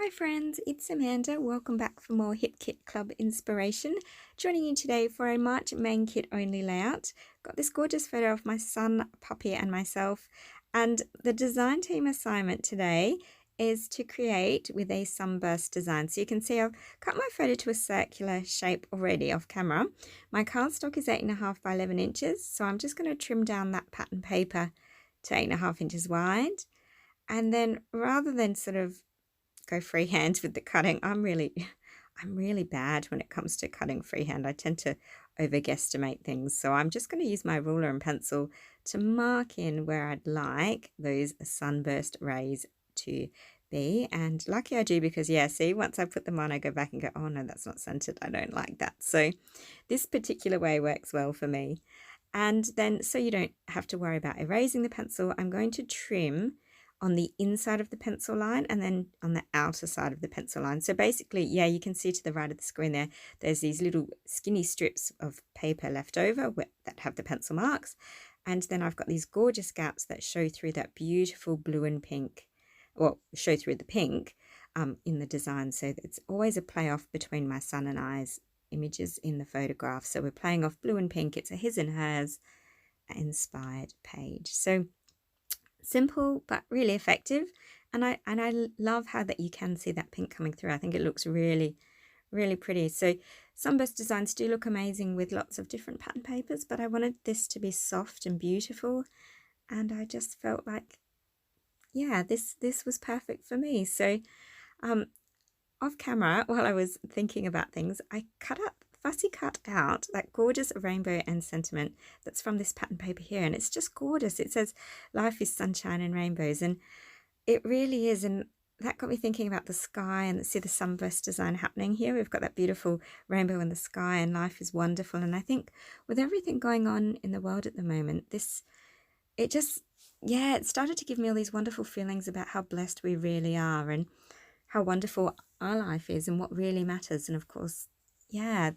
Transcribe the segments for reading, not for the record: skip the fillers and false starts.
Hi friends, it's Amanda. Welcome back for more Hip Kit Club inspiration. Joining you today for a March main kit only layout. Got this gorgeous photo of my son, puppy and myself, and the design team assignment today is to create with a sunburst design. So you can see I've cut my photo to a circular shape already off camera. My cardstock is 8.5 by 11 inches, so I'm just going to trim down that pattern paper to 8.5 inches wide. And then rather than sort of go freehand with the cutting. I'm really bad when it comes to cutting freehand. I tend to overguesstimate things. So I'm just going to use my ruler and pencil to mark in where I'd like those sunburst rays to be. And lucky I do, because yeah, see, once I put them on, I go back and go, oh no, that's not centered. I don't like that. So this particular way works well for me. And then, so you don't have to worry about erasing the pencil, I'm going to trim on the inside of the pencil line and then on the outer side of the pencil line. So basically, yeah, you can see to the right of the screen there, there's these little skinny strips of paper left over that have the pencil marks. And then I've got these gorgeous gaps that show through that beautiful blue and pink, well, show through the pink in the design. So it's always a play off between my son and I's images in the photograph. So we're playing off blue and pink. It's a his and hers inspired page. So simple but really effective, and I love how that you can see that pink coming through. I think it looks really pretty. So sunburst designs do look amazing with lots of different pattern papers, but I wanted this to be soft and beautiful, and I just felt like, yeah, this was perfect for me. So off camera, while I was thinking about things, I fussy cut out that gorgeous rainbow and sentiment that's from this pattern paper here, and it's just gorgeous. It says life is sunshine and rainbows, and it really is. And that got me thinking about the sky, and see the sunburst design happening here. We've got that beautiful rainbow in the sky, and life is wonderful. And I think with everything going on in the world at the moment, it started to give me all these wonderful feelings about how blessed we really are, and how wonderful our life is, and what really matters. And of course, yeah,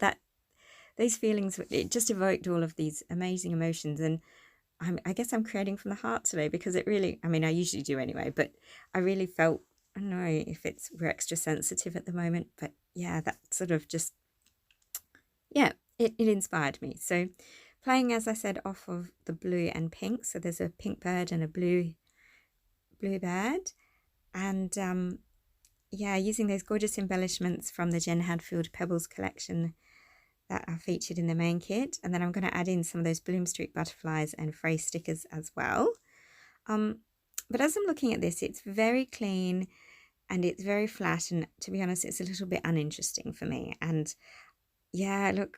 these feelings, it just evoked all of these amazing emotions. And I guess I'm creating from the heart today, because it really, I mean, I usually do anyway, but I really felt, I don't know if we're extra sensitive at the moment, but yeah, that sort of just, yeah, it inspired me. So playing, as I said, off of the blue and pink. So there's a pink bird and a blue bird. And yeah, using those gorgeous embellishments from the Jen Hadfield Pebbles collection that are featured in the main kit. And then I'm going to add in some of those Bloom Street butterflies and phrase stickers as well. But as I'm looking at this, it's very clean and it's very flat. And to be honest, it's a little bit uninteresting for me. And yeah, look,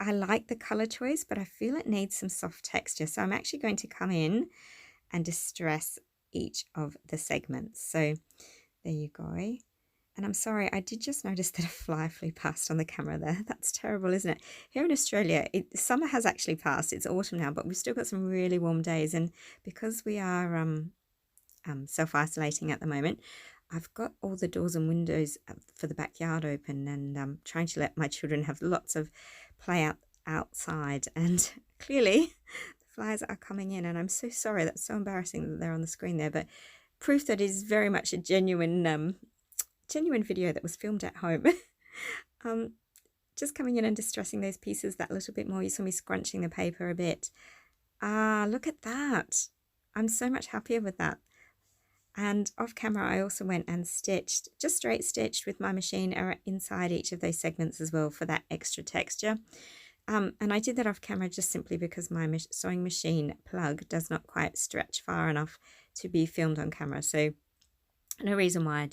I like the color choice, but I feel it needs some soft texture. So I'm actually going to come in and distress each of the segments. So there you go. And I'm sorry, I did just notice that a fly flew past on the camera there. That's terrible, isn't it? Here in Australia, summer has actually passed. It's autumn now, but we've still got some really warm days. And because we are self-isolating at the moment, I've got all the doors and windows for the backyard open, and trying to let my children have lots of play outside. And clearly, the flies are coming in, and I'm so sorry. That's so embarrassing that they're on the screen there, but proof that it is very much a genuine video that was filmed at home. Just coming in and distressing those pieces that little bit more. You saw me scrunching the paper a bit. Look at that. I'm so much happier with that. And off camera, I also went and stitched, just straight stitched with my machine inside each of those segments as well for that extra texture. And I did that off camera just simply because my sewing machine plug does not quite stretch far enough to be filmed on camera. So no reason why.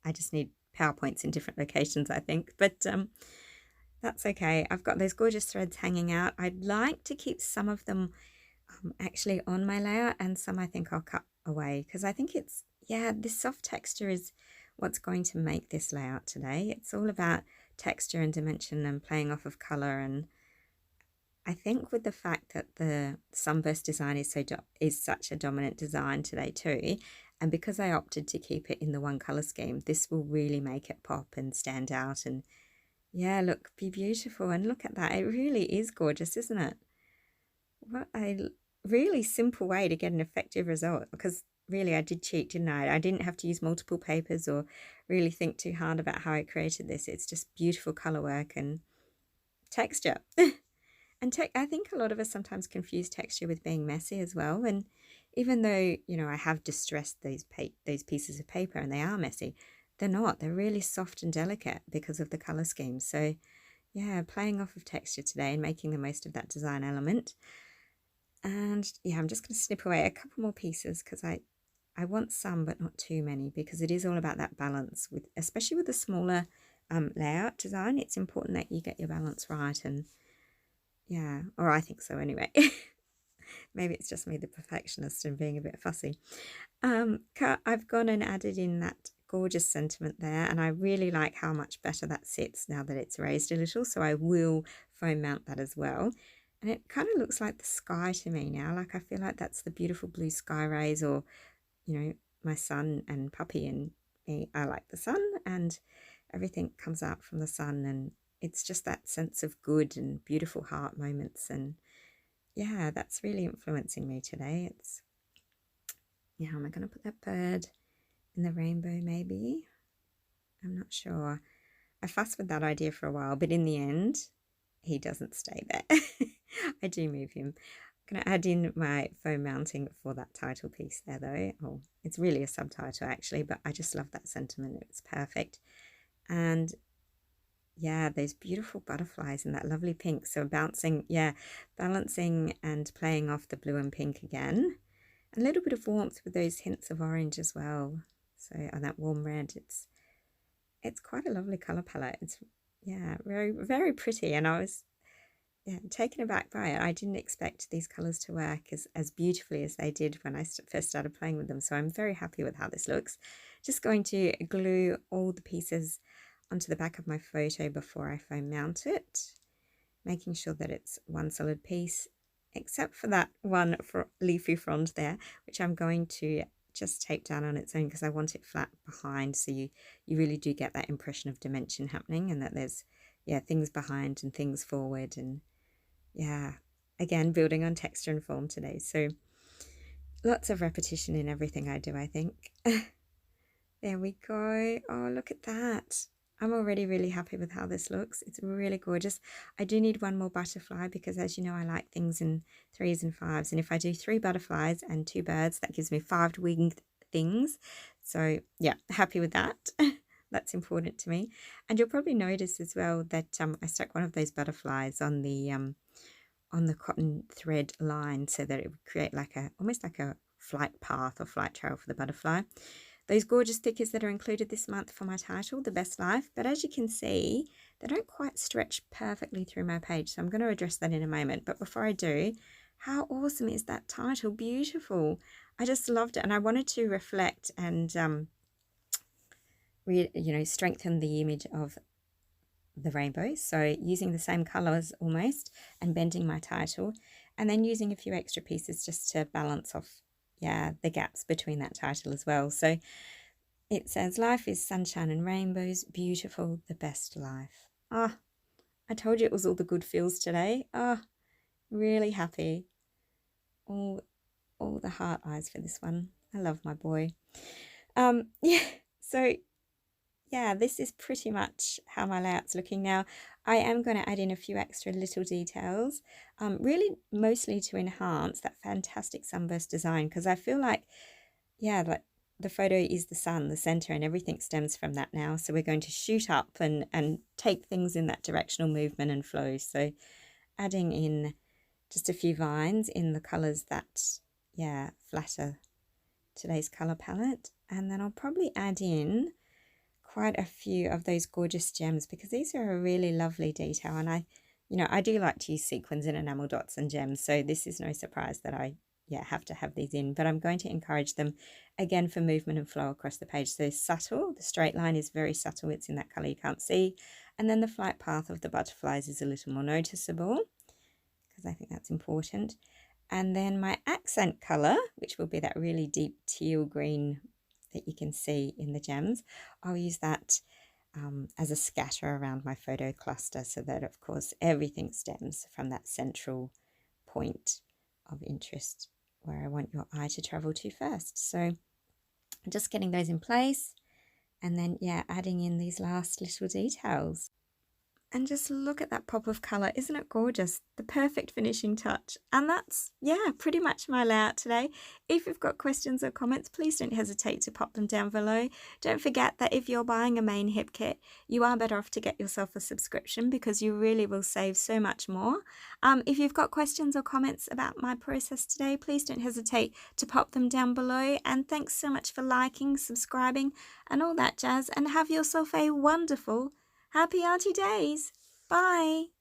I just need PowerPoints in different locations, I think. But that's okay. I've got those gorgeous threads hanging out. I'd like to keep some of them actually on my layout, and some I think I'll cut away, because I think this soft texture is what's going to make this layout today. It's all about texture and dimension and playing off of color. And I think with the fact that the sunburst design is such a dominant design today too, and because I opted to keep it in the one color scheme, this will really make it pop and stand out. And yeah, look, be beautiful. And look at that. It really is gorgeous, isn't it? What a really simple way to get an effective result, because really, I did cheat, didn't I? I didn't have to use multiple papers or really think too hard about how I created this. It's just beautiful color work and texture. And I think a lot of us sometimes confuse texture with being messy as well. And even though, I have distressed those pieces of paper and they are messy, they're not. They're really soft and delicate because of the color scheme. So yeah, playing off of texture today and making the most of that design element. And yeah, I'm just going to snip away a couple more pieces because I want some, but not too many, because it is all about that balance, especially with the smaller layout design. It's important that you get your balance right, and yeah, or I think so anyway. Maybe it's just me, the perfectionist, and being a bit fussy. I've gone and added in that gorgeous sentiment there, and I really like how much better that sits now that it's raised a little, so I will foam mount that as well. And it kind of looks like the sky to me now. Like, I feel like that's the beautiful blue sky rays, or my son and puppy and me are like the sun, and everything comes out from the sun, and it's just that sense of good and beautiful heart moments. And yeah, that's really influencing me today. How am I going to put that bird in the rainbow? Maybe, I'm not sure. I fussed with that idea for a while, but in the end he doesn't stay there. I do move him. I'm going to add in my foam mounting for that title piece there, though. Oh, it's really a subtitle actually, but I just love that sentiment. It's perfect. And yeah, those beautiful butterflies in that lovely pink. So balancing and playing off the blue and pink again. A little bit of warmth with those hints of orange as well. So on that warm red, it's quite a lovely color palette. It's very, very pretty, and I was taken aback by it. I didn't expect these colors to work as beautifully as they did when I first started playing with them. So I'm very happy with how this looks. Just going to glue all the pieces onto the back of my photo before I foam mount it, making sure that it's one solid piece, except for that one leafy frond there, which I'm going to just tape down on its own because I want it flat behind, so you really do get that impression of dimension happening, and that there's things behind and things forward, and again, building on texture and form today. So lots of repetition in everything I do, I think. There we go. Oh, look at that. I'm already really happy with how this looks. It's really gorgeous. I do need one more butterfly because, as you know, I like things in 3s and 5s. And if I do 3 butterflies and 2 birds, that gives me 5 winged things. So yeah, happy with that. That's important to me. And you'll probably notice as well that I stuck one of those butterflies on the cotton thread line so that it would create almost like a flight path or flight trail for the butterfly. Those gorgeous stickers that are included this month for my title, The Best Life, but as you can see, they don't quite stretch perfectly through my page, so I'm going to address that in a moment. But before I do, how awesome is that title? Beautiful. I just loved it, and I wanted to reflect and strengthen the image of the rainbow, so using the same colors almost and bending my title, and then using a few extra pieces just to balance off the gaps between that title as well. So it says, life is sunshine and rainbows, beautiful, the best life. I told you it was all the good feels today. Really happy. All the heart eyes for this one. I love my boy. So this is pretty much how my layout's looking now. I am going to add in a few extra little details, really mostly to enhance that fantastic sunburst design, because I feel like, like the photo is the sun, the center, and everything stems from that now. So we're going to shoot up and take things in that directional movement and flow. So adding in just a few vines in the colors that, flatter today's color palette. And then I'll probably add in quite a few of those gorgeous gems, because these are a really lovely detail, and I do like to use sequins and enamel dots and gems, so this is no surprise that I have to have these in, but I'm going to encourage them again for movement and flow across the page. So subtle, the straight line is very subtle, it's in that color you can't see, and then the flight path of the butterflies is a little more noticeable because I think that's important. And then my accent color, which will be that really deep teal green that you can see in the gems, I'll use that as a scatter around my photo cluster, so that of course everything stems from that central point of interest where I want your eye to travel to first. So just getting those in place, and then yeah, adding in these last little details. And just look at that pop of colour. Isn't it gorgeous? The perfect finishing touch. And that's, yeah, pretty much my layout today. If you've got questions or comments, please don't hesitate to pop them down below. Don't forget that if you're buying a Main hip kit, you are better off to get yourself a subscription because you really will save so much more. If you've got questions or comments about my process today, please don't hesitate to pop them down below. And thanks so much for liking, subscribing, and all that jazz. And have yourself a wonderful Happy Arty days! Bye!